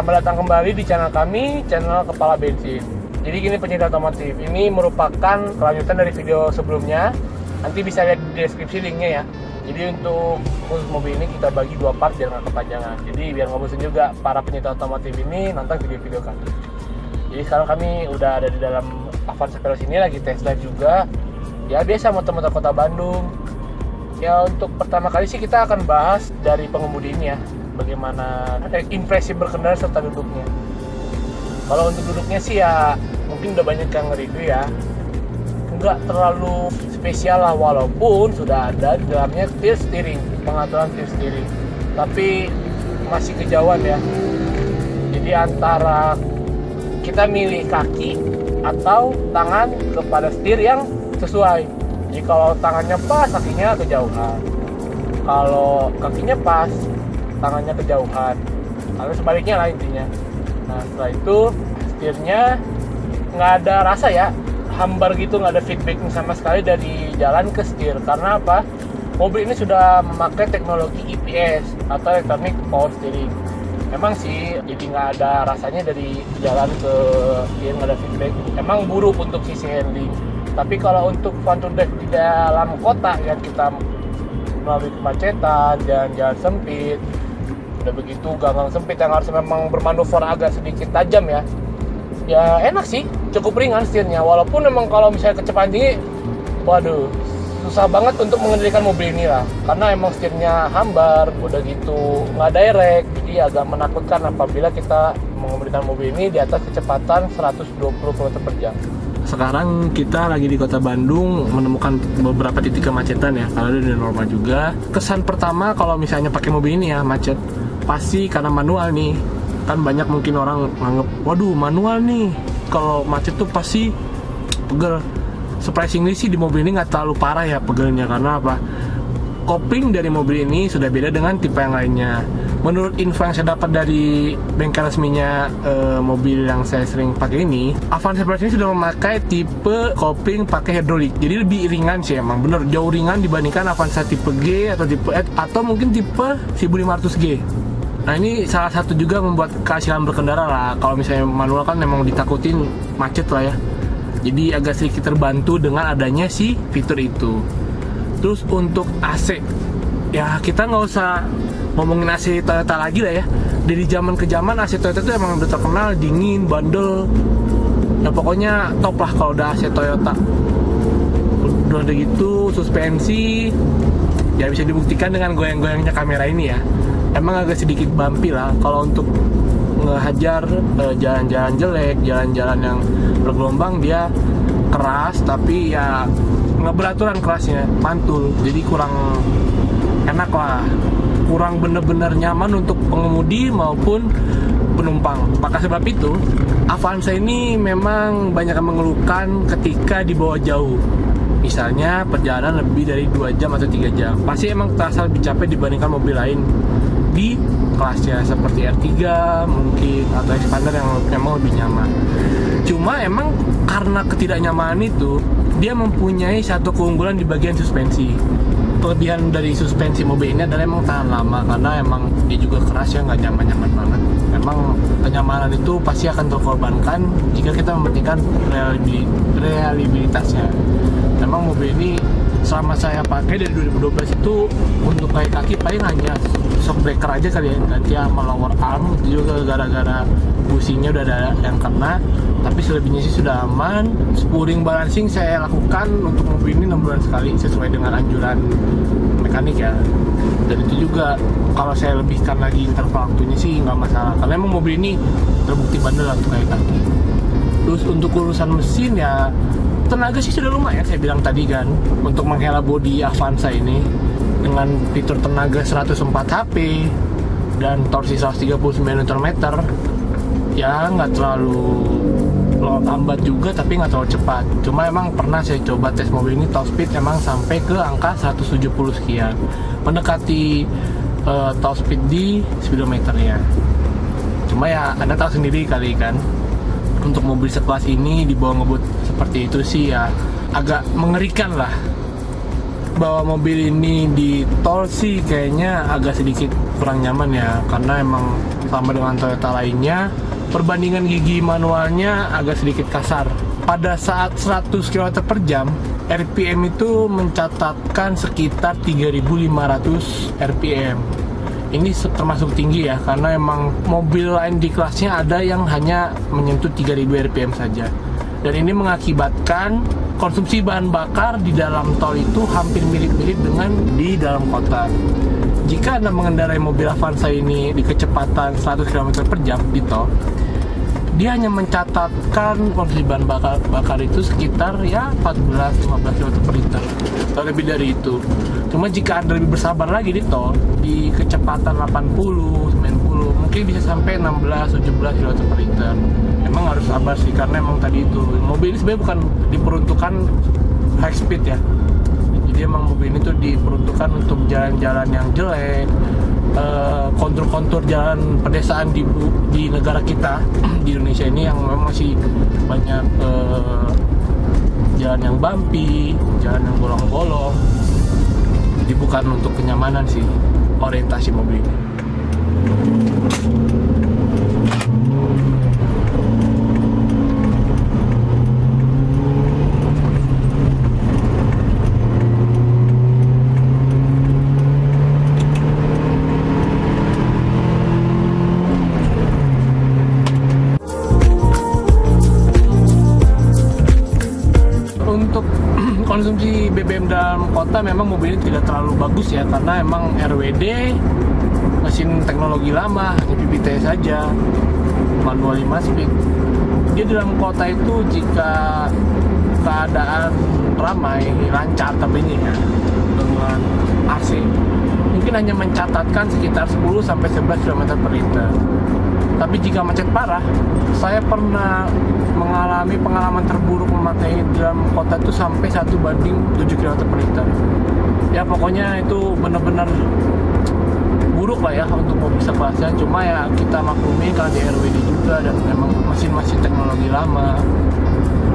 Selamat datang kembali di channel kami, channel Kepala Bensin. Jadi gini pencinta otomotif, ini merupakan kelanjutan dari video sebelumnya. Nanti bisa lihat di deskripsi linknya ya. Jadi untuk khusus mobil ini kita bagi dua part biar nggak kepanjangan. Jadi biar nggak bosan juga para pencinta otomotif ini nonton video-video kami. Jadi sekarang kami udah ada di dalam Avanza Veloz ini, lagi test drive juga. Ya biasa motor-motor kota Bandung. Ya untuk pertama kali sih kita akan bahas dari pengemudi ini ya, bagaimana impresi berkendara serta duduknya. Kalau untuk duduknya sih ya mungkin udah banyak yang nge-review ya, nggak terlalu spesial lah, walaupun sudah ada di dalamnya tilt steering, pengaturan tilt steering, tapi masih kejauhan ya. Jadi antara kita milih kaki atau tangan kepada setir yang sesuai. Jadi kalau tangannya pas, kakinya kejauhan. Kalau kakinya pas, tangannya kejauhan. Atau sebaliknya lah intinya. Nah setelah itu setirnya nggak ada rasa ya, hambar gitu, nggak ada feedback sama sekali dari jalan ke setir. Karena apa? Mobil ini sudah memakai teknologi EPS atau Electronic Power Steering. Emang sih jadi nggak ada rasanya dari jalan ke setir, nggak ada feedback. Emang buruk untuk sisi handling. Tapi kalau untuk fun to drive di dalam kota yang kita melalui kemacetan, jalan sempit, udah begitu gang sempit yang harus memang bermanuver agak sedikit tajam ya, ya enak sih, cukup ringan setirnya. Walaupun memang kalau misalnya kecepatan tinggi, waduh, susah banget untuk mengendalikan mobil ini lah, karena emang setirnya hambar, udah gitu nggak direct, jadi agak menakutkan apabila kita mengemudikan mobil ini di atas kecepatan 120 km/jam. Sekarang kita lagi di kota Bandung, menemukan beberapa titik kemacetan ya, karena udah normal juga. Kesan pertama kalau misalnya pakai mobil ini ya macet, pasti karena manual nih. Kan banyak mungkin orang nganggep, waduh manual nih, kalau macet tuh pasti pegel. Surprisingly sih di mobil ini nggak terlalu parah ya pegelnya, karena apa? Kopling dari mobil ini sudah beda dengan tipe yang lainnya. Menurut info yang saya dapat dari bengkel resminya mobil yang saya sering pakai ini, Avanza Veloz ini sudah memakai tipe kopling pakai hidrolik. Jadi lebih ringan sih, emang bener jauh ringan dibandingkan Avanza tipe G atau tipe S atau mungkin tipe 1500G. Nah ini salah satu juga membuat keasilan berkendara lah. Kalau misalnya manual kan memang ditakutin macet lah ya. Jadi agak sedikit terbantu dengan adanya si fitur itu. Terus untuk AC, ya kita nggak usah ngomongin AC Toyota lagi lah ya. Dari zaman ke zaman AC Toyota itu emang udah terkenal dingin, bandel. Ya pokoknya top lah kalau udah AC Toyota. Udah gitu suspensi, ya bisa dibuktikan dengan goyang-goyangnya kamera ini ya. Emang agak sedikit bumpy lah kalau untuk ngehajar jalan-jalan jelek, jalan-jalan yang bergelombang dia keras, tapi ya nggak beraturan kerasnya, mantul, jadi kurang enak lah, kurang bener-bener nyaman untuk pengemudi maupun penumpang. Maka sebab itu Avanza ini memang banyak yang mengeluhkan ketika dibawa jauh, misalnya perjalanan lebih dari 2 jam atau 3 jam, pasti emang terasa lebih capek dibandingkan mobil lain di kelasnya seperti R3 mungkin atau Expander yang memang lebih nyaman. Cuma emang karena ketidaknyamanan itu, dia mempunyai satu keunggulan di bagian suspensi. Kelebihan dari suspensi mobil ini adalah emang tahan lama, karena emang dia juga keras ya, nggak nyaman-nyaman banget. Memang kenyamanan itu pasti akan terkorbankan jika kita mementingkan reliabilitasnya. Memang mobil ini selama saya pakai dari 2012 itu untuk kayak kaki paling hanya shock breaker aja kali ya, ganti sama lower arm itu juga gara-gara businya udah ada yang kena, tapi selebihnya sih sudah aman. Spooring balancing saya lakukan untuk mobil ini 6 bulan sekali sesuai dengan anjuran mekanik ya, dan itu juga kalau saya lebihkan lagi interval waktunya sih nggak masalah, karena emang mobil ini terbukti bandel untuk kayak kaki. Terus untuk urusan mesin ya tenaga sih sudah lumayan, saya bilang tadi kan, untuk menghela bodi Avanza ini dengan fitur tenaga 104 HP dan torsi 139 Nm, ya nggak terlalu lambat juga tapi nggak terlalu cepat. Cuma emang pernah saya coba tes mobil ini, top speed emang sampai ke angka 170 sekian, mendekati top speed di speedometernya. Cuma ya Anda tahu sendiri kali kan, untuk mobil sekelas ini dibawa ngebut seperti itu sih ya agak mengerikan lah. Bawa mobil ini di tol sih kayaknya agak sedikit kurang nyaman ya, karena emang sama dengan Toyota lainnya. Perbandingan gigi manualnya agak sedikit kasar. Pada saat 100 km per jam, RPM itu mencatatkan sekitar 3.500 RPM. Ini termasuk tinggi ya, karena emang mobil lain di kelasnya ada yang hanya menyentuh 3.000 RPM saja. Dan ini mengakibatkan konsumsi bahan bakar di dalam tol itu hampir mirip-mirip dengan di dalam kota. Jika Anda mengendarai mobil Avanza ini di kecepatan 100 km per jam di tol, dia hanya mencatatkan konsumsi bahan bakar itu sekitar ya 14-15 km per liter atau lebih dari itu. Cuma jika Anda lebih bersabar lagi di tol di kecepatan 80, 90 mungkin bisa sampai 16-17 km per liter. Emang harus sabar sih, karena emang tadi itu mobil ini sebenarnya bukan diperuntukkan high speed ya. Jadi emang mobil ini tuh diperuntukkan untuk jalan-jalan yang jelek, kontur-kontur jalan pedesaan di negara kita di Indonesia ini yang memang masih banyak jalan yang bumpy, jalan yang bolong-bolong. Jadi bukan untuk kenyamanan sih orientasi mobil ini. Untuk konsumsi BBM dalam kota memang mobil ini tidak terlalu bagus ya, karena emang RWD mesin teknologi lama, hanya PPT saja, manual 5 speed. Dia dalam kota itu jika keadaan ramai, lancar tapinya ya, dengan AC mungkin hanya mencatatkan sekitar 10-11 km per liter. Tapi jika macet parah, saya pernah mengalami pengalaman terburuk memakai dalam kota itu sampai 1 banding 7 km per liter. Ya pokoknya itu benar-benar buruk lah ya untuk mobil sekelasnya. Cuma ya kita maklumi karena di RWD juga dan memang mesin-mesin teknologi lama.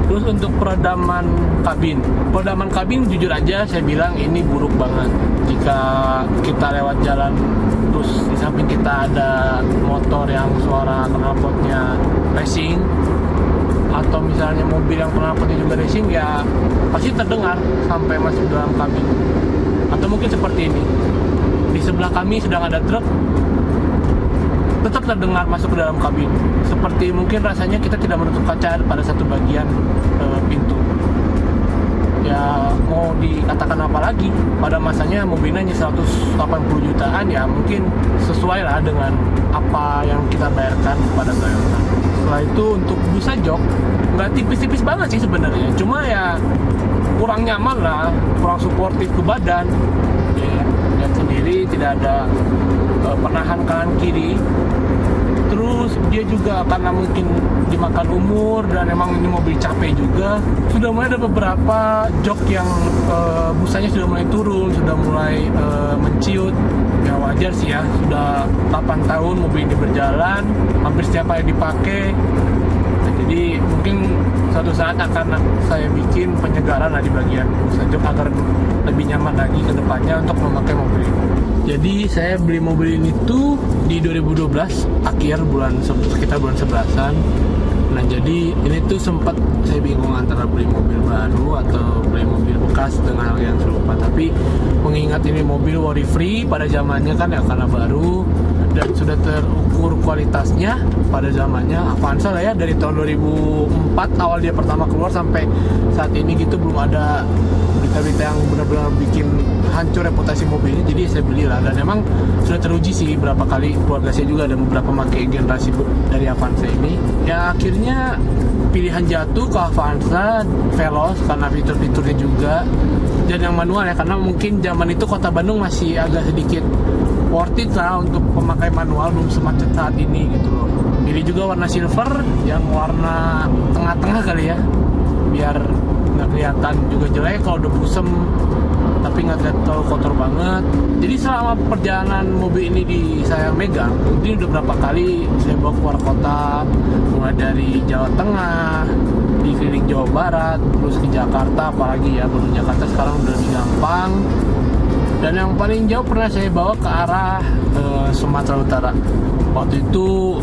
Terus untuk peredaman kabin jujur aja saya bilang ini buruk banget. Jika kita lewat jalan terus di samping kita ada motor yang suara knalpotnya racing, atau misalnya mobil yang knalpotnya juga racing, ya pasti terdengar sampai masuk dalam kabin. Atau mungkin seperti ini, di sebelah kami sedang ada truk, tetap terdengar masuk ke dalam kabin. Seperti mungkin rasanya kita tidak menutup kaca pada satu bagian pintu. Ya mau dikatakan apa lagi, pada masanya mobilnya hanya 180 jutaan, ya mungkin sesuai lah dengan apa yang kita bayarkan kepada Toyota. Setelah itu untuk busa jok nggak tipis-tipis banget sih sebenarnya, cuma ya kurang nyaman lah, kurang suportif ke badan ya. Dan sendiri tidak ada penahan kanan kiri. Terus dia juga karena mungkin dimakan umur dan emang ini mobil capek juga, sudah mulai ada beberapa jok yang busanya sudah mulai turun, sudah mulai menciut. Ya wajar sih ya, sudah 8 tahun mobil ini berjalan, hampir setiap hari dipakai. Nah, jadi mungkin suatu saat akan saya bikin penyegaran lah di bagian busa jok agar lebih nyaman lagi ke depannya untuk memakai mobil ini. Jadi saya beli mobil ini tuh di 2012 akhir sekitar bulan 11-an. Nah jadi ini tuh sempat saya bingung antara beli mobil baru atau beli mobil bekas dengan harga yang serupa. Tapi mengingat ini mobil worry free pada zamannya kan ya, karena baru dan sudah terukur kualitasnya pada zamannya. Avanza lah ya, dari tahun 2004 awal dia pertama keluar sampai saat ini gitu belum ada berita-berita yang benar-benar bikin hancur reputasi mobilnya. Jadi saya belilah, dan emang sudah teruji sih berapa kali. Keluarga saya juga ada beberapa pakai generasi dari Avanza ini. Ya akhirnya pilihan jatuh ke Avanza Veloz karena fitur-fiturnya juga, dan yang manual ya, karena mungkin zaman itu kota Bandung masih agak sedikit worth it lah untuk pemakai manual, belum semacet saat ini gitu loh. Pilih juga warna silver, yang warna tengah-tengah kali ya, biar nggak kelihatan juga jelek kalau udah busem, tapi nggak terlalu kotor banget. Jadi selama perjalanan mobil ini saya megang, ini udah berapa kali saya bawa keluar kota, mulai dari Jawa Tengah, di keliling Jawa Barat, terus ke Jakarta, apalagi ya belum Jakarta sekarang udah lebih gampang. Dan yang paling jauh pernah saya bawa ke arah Sumatera Utara. Waktu itu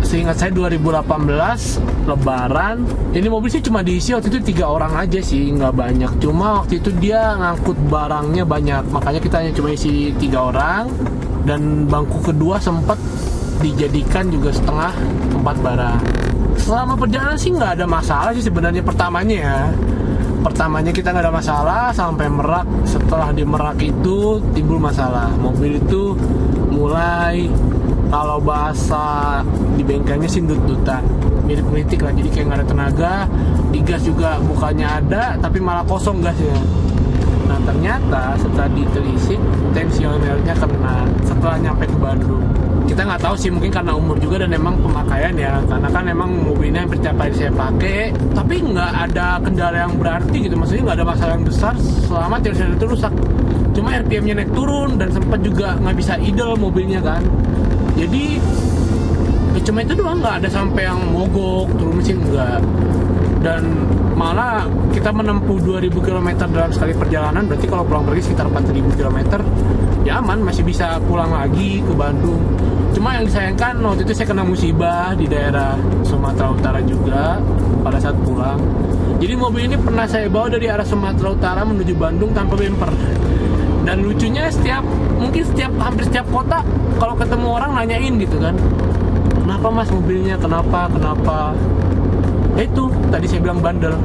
seingat saya 2018 Lebaran, ini mobil sih cuma diisi waktu itu 3 orang aja sih, nggak banyak. Cuma waktu itu dia ngangkut barangnya banyak, makanya kita hanya cuma isi 3 orang. Dan bangku kedua sempat dijadikan juga setengah tempat barang. Selama perjalanan sih nggak ada masalah sih sebenarnya pertamanya kita nggak ada masalah sampai Merak. Setelah di Merak itu timbul masalah, mobil itu mulai, kalau bahasa di bengkelnya sih dut-dutan, mirip kritik lah, jadi kayak nggak ada tenaga. Di gas juga bukannya ada tapi malah kosong gasnya. Nah ternyata setelah ditelisik tensionernya kena setelah nyampe ke Bandung. Kita nggak tahu sih, mungkin karena umur juga dan emang pemakaian ya, karena kan emang mobilnya hampir tiap hari saya pakai, tapi nggak ada kendala yang berarti gitu, maksudnya nggak ada masalah yang besar selama tensioner itu rusak. Cuma RPM-nya naik turun dan sempat juga nggak bisa idle mobilnya kan. Jadi ya cuma itu doang, nggak ada sampai yang mogok turun mesin, enggak. Dan malah kita menempuh 2000 km dalam sekali perjalanan, berarti kalau pulang pergi sekitar 4000 km ya aman, masih bisa pulang lagi ke Bandung. Cuma yang disayangkan waktu itu saya kena musibah di daerah Sumatera Utara juga pada saat pulang. Jadi mobil ini pernah saya bawa dari arah Sumatera Utara menuju Bandung tanpa bumper. Dan lucunya hampir setiap kota kalau ketemu orang nanyain gitu kan, kenapa mas mobilnya, kenapa itu tadi saya bilang bandel,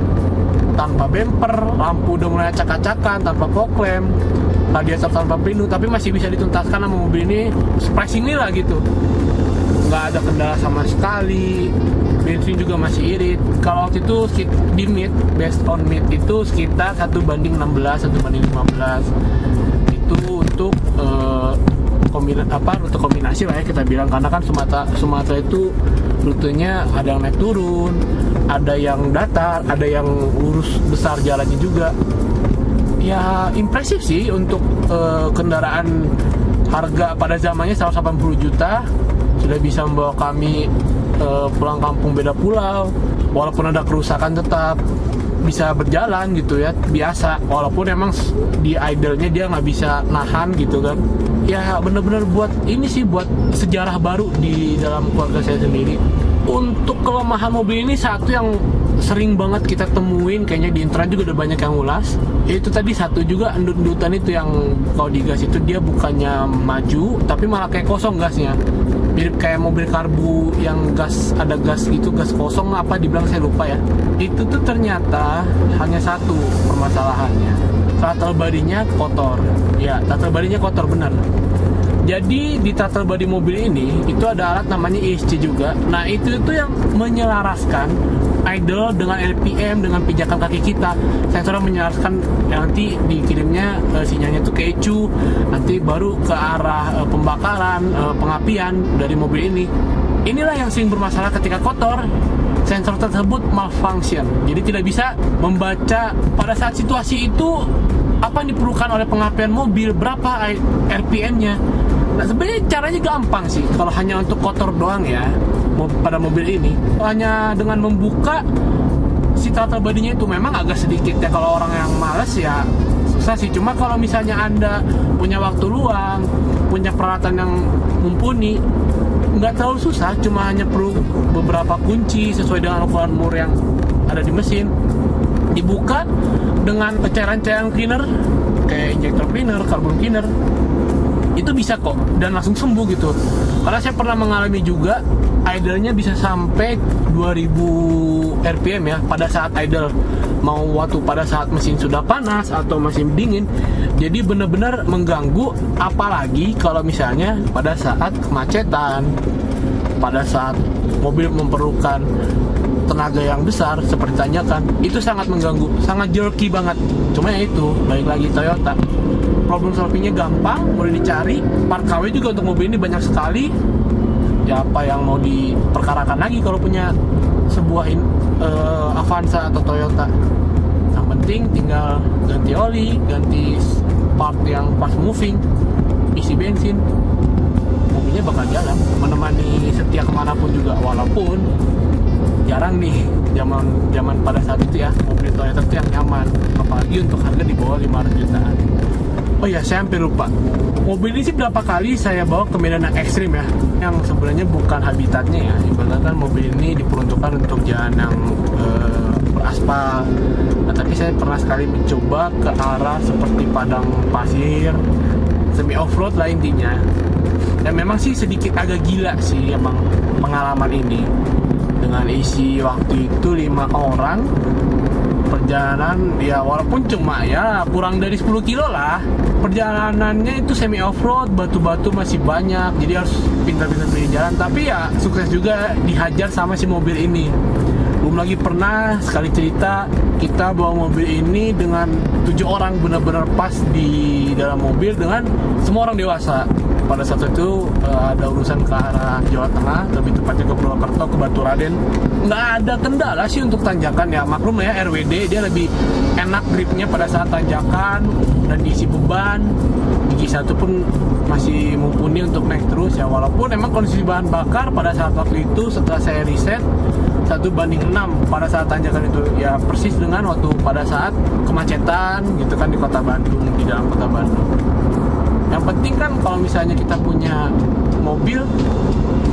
tanpa bumper, lampu udah mulai acak-acakan, tanpa fog lamp, radiator tanpa pelindung, tapi masih bisa dituntaskan sama mobil ini. Surprisingly lah gitu, nggak ada kendala sama sekali. Bensin juga masih irit. Kalau waktu itu di mid, based on mid itu sekitar 1:16, 1:15. Itu untuk rute kombinasi lah ya kita bilang, karena kan Sumatera itu rutenya ada yang naik turun, ada yang datar, ada yang lurus besar jalannya juga. Ya impresif sih untuk kendaraan harga pada zamannya 180 juta sudah bisa membawa kami pulang kampung beda pulau, walaupun ada kerusakan tetap bisa berjalan gitu ya, biasa, walaupun emang di idle-nya dia nggak bisa nahan gitu kan. Ya bener-bener buat sejarah baru di dalam keluarga saya sendiri. Untuk kelemahan mobil ini, satu yang sering banget kita temuin, kayaknya di internet juga udah banyak yang ulas, itu tadi satu juga endut-endutan itu, yang kalau digas itu dia bukannya maju tapi malah kayak kosong gasnya, mirip kayak mobil karbu yang ada gas gitu, gas kosong apa dibilang saya lupa ya. Itu tuh ternyata hanya satu permasalahannya, throttle body-nya kotor. Ya, throttle body-nya kotor benar. Jadi di throttle body mobil ini itu ada alat namanya ESC juga. Nah itu yang menyelaraskan idle dengan RPM, dengan pijakan kaki kita. Sensornya menyelaraskan, nanti dikirimnya sinyalnya tuh ke ECU, nanti baru ke arah pembakaran, pengapian dari mobil ini. Inilah yang sering bermasalah ketika kotor. Sensor tersebut malfunction, jadi tidak bisa membaca pada saat situasi itu apa yang diperlukan oleh pengapian mobil, berapa RPM-nya. Nah sebenarnya caranya gampang sih, kalau hanya untuk kotor doang ya pada mobil ini, hanya dengan membuka si throttle body-nya itu. Memang agak sedikit ya, kalau orang yang males ya susah sih. Cuma kalau misalnya Anda punya waktu luang, punya peralatan yang mumpuni, nggak terlalu susah, cuma hanya perlu beberapa kunci sesuai dengan ukuran mur yang ada di mesin, dibuka dengan cairan-cairan cleaner kayak injector cleaner, carbon cleaner, itu bisa kok, dan langsung sembuh gitu. Karena saya pernah mengalami juga, idle-nya bisa sampai 2000 RPM ya pada saat idle, mau waktu pada saat mesin sudah panas atau mesin dingin. Jadi benar-benar mengganggu, apalagi kalau misalnya pada saat kemacetan, pada saat mobil memerlukan tenaga yang besar seperti tanjakan, itu sangat mengganggu, sangat jerky banget. Cuma ya itu, balik lagi Toyota, problem solvingnya gampang, boleh dicari. Part KW juga untuk mobil ini banyak sekali. Ya apa yang mau diperkarakan lagi kalau punya sebuah Avanza atau Toyota. Yang penting tinggal ganti oli, ganti part yang pas moving, isi bensin, mobilnya bakal jalan, menemani setia kemanapun juga. Walaupun jarang nih zaman pada saat itu ya mobil Toyota itu yang nyaman, apalagi untuk harga di bawah 500 jutaan. Oh ya, saya hampir lupa. Mobil ini sih berapa kali saya bawa ke medan yang ekstrim ya, yang sebenarnya bukan habitatnya ya. Ibaratnya kan mobil ini diperuntukkan untuk jalan yang beraspal. Nah, tapi saya pernah sekali mencoba ke arah seperti padang pasir, semi off-road lah intinya. Dan memang sih sedikit agak gila sih emang pengalaman ini. Dengan isi waktu itu 5 orang, perjalanan ya walaupun cuma ya kurang dari 10 kilo lah, perjalanannya itu semi off-road, batu-batu masih banyak, jadi harus pintar-pintar pilih jalan. Tapi ya sukses juga dihajar sama si mobil ini. Belum lagi pernah sekali cerita kita bawa mobil ini dengan 7 orang, benar-benar pas di dalam mobil dengan semua orang dewasa. Pada saat itu ada urusan ke arah Jawa Tengah, lebih tepatnya ke Purwokerto, ke Baturaden. Nggak ada kendala sih untuk tanjakan ya, maklum ya RWD dia lebih enak gripnya pada saat tanjakan dan diisi beban. Gigi 1 pun masih mumpuni untuk naik terus ya, walaupun emang kondisi bahan bakar pada saat waktu itu setelah saya riset 1:6 pada saat tanjakan itu ya, persis dengan waktu pada saat kemacetan gitu kan di kota Bandung, di dalam kota Bandung. Yang penting kan kalau misalnya kita punya mobil,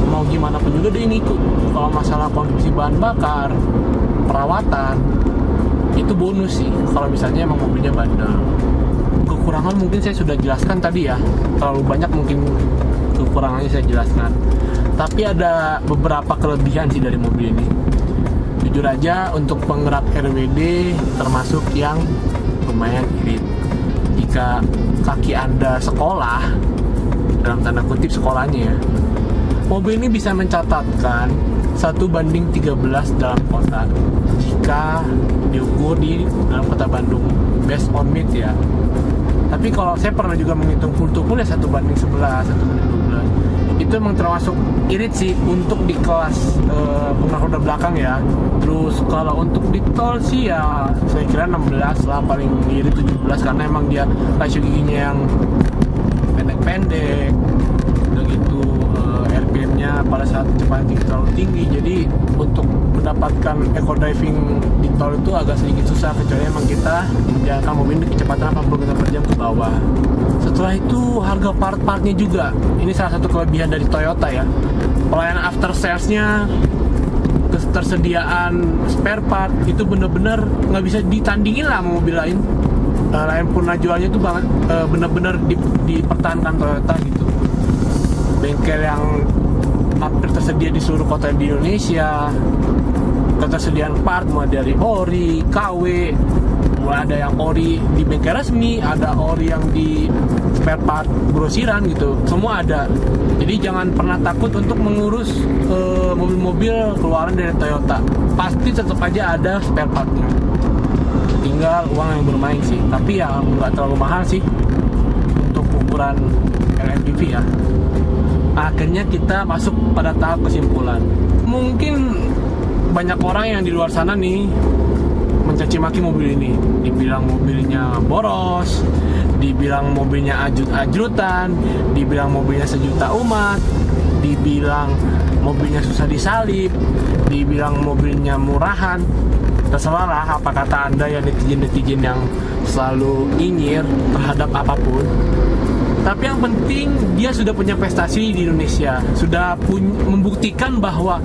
mau gimana pun juga dia ngikut. Kalau masalah konsumsi bahan bakar, perawatan, itu bonus sih kalau misalnya emang mobilnya bandel. Kekurangan mungkin saya sudah jelaskan tadi ya, terlalu banyak mungkin kekurangannya saya jelaskan. Tapi ada beberapa kelebihan sih dari mobil ini. Jujur aja untuk penggerak RWD termasuk yang lumayan irit. Jika kaki Anda sekolah, dalam tanda kutip sekolahnya ya, mobil ini bisa mencatatkan 1:13 dalam kota jika diukur di dalam kota Bandung based on meet ya. Tapi kalau saya pernah juga menghitung full to full ya 1:11, 1:12. Itu emang termasuk irit sih untuk di kelas pengguna roda belakang ya. Terus kalau untuk di tol sih ya saya kira 16 lah, paling irit 17 karena emang dia rasio giginya yang pendek-pendek. Udah gitu RPM-nya pada saat kecepatan tinggi terlalu tinggi, jadi untuk mendapatkan eco driving di tol itu agak sedikit susah, kecuali emang kita menjalankan mobil di kecepatan 80 km per jam ke bawah. Setelah itu harga part-partnya juga, ini salah satu kelebihan dari Toyota ya. Pelayanan after sales-nya, ketersediaan spare part itu bener-bener nggak bisa ditandingin lah sama mobil lain. Lain pun jualnya itu banget bener-bener dipertahankan Toyota gitu. Bengkel yang hampir tersedia di seluruh kota di Indonesia, ketersediaan part mulai dari ori, KW, mulai ada yang ori di bengkel resmi, ada ori yang di spare part grosiran gitu, semua ada. Jadi jangan pernah takut untuk mengurus mobil-mobil keluaran dari Toyota, pasti tetap aja ada spare partnya, tinggal uang yang bermain sih. Tapi ya nggak terlalu mahal sih untuk ukuran LMPV ya. Akhirnya kita masuk pada tahap kesimpulan. Mungkin banyak orang yang di luar sana nih mencaci maki mobil ini, dibilang mobilnya boros, dibilang mobilnya ajrut-ajrutan, dibilang mobilnya sejuta umat, dibilang mobilnya susah disalip, dibilang mobilnya murahan. Terserah lah apa kata Anda ya, netizen-netizen yang selalu nyinyir terhadap apapun. Tapi yang penting dia sudah punya prestasi di Indonesia, sudah membuktikan bahwa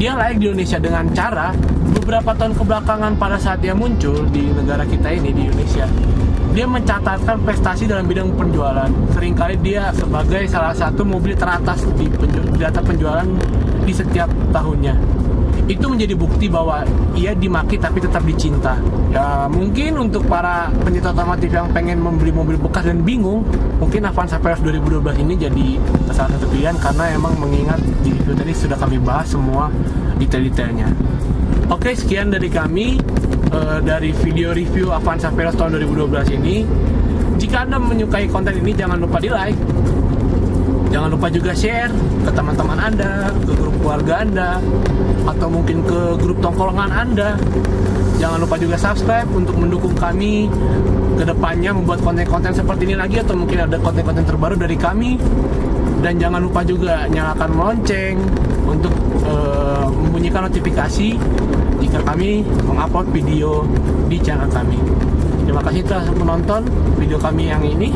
dia layak di Indonesia dengan cara beberapa tahun kebelakangan pada saat dia muncul di negara kita ini, di Indonesia, dia mencatatkan prestasi dalam bidang penjualan. Seringkali dia sebagai salah satu mobil teratas di data penjualan di setiap tahunnya. Itu menjadi bukti bahwa ia dimaki tapi tetap dicinta. Ya mungkin untuk para pencinta otomotif yang pengen membeli mobil bekas dan bingung, mungkin Avanza Veloz 2012 ini jadi salah satu pilihan, karena emang mengingat di video tadi sudah kami bahas semua detail-detailnya. Oke, sekian dari kami dari video review Avanza Veloz tahun 2012 ini. Jika Anda menyukai konten ini, jangan lupa di like. Jangan lupa juga share ke teman-teman Anda, ke grup keluarga Anda, atau mungkin ke grup tongkrongan Anda. Jangan lupa juga subscribe untuk mendukung kami ke depannya membuat konten-konten seperti ini lagi, atau mungkin ada konten-konten terbaru dari kami. Dan jangan lupa juga nyalakan lonceng untuk membunyikan notifikasi jika kami mengupload video di channel kami. Terima kasih telah menonton video kami yang ini.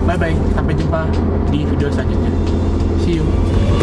Bye bye, sampai jumpa di video selanjutnya. See you.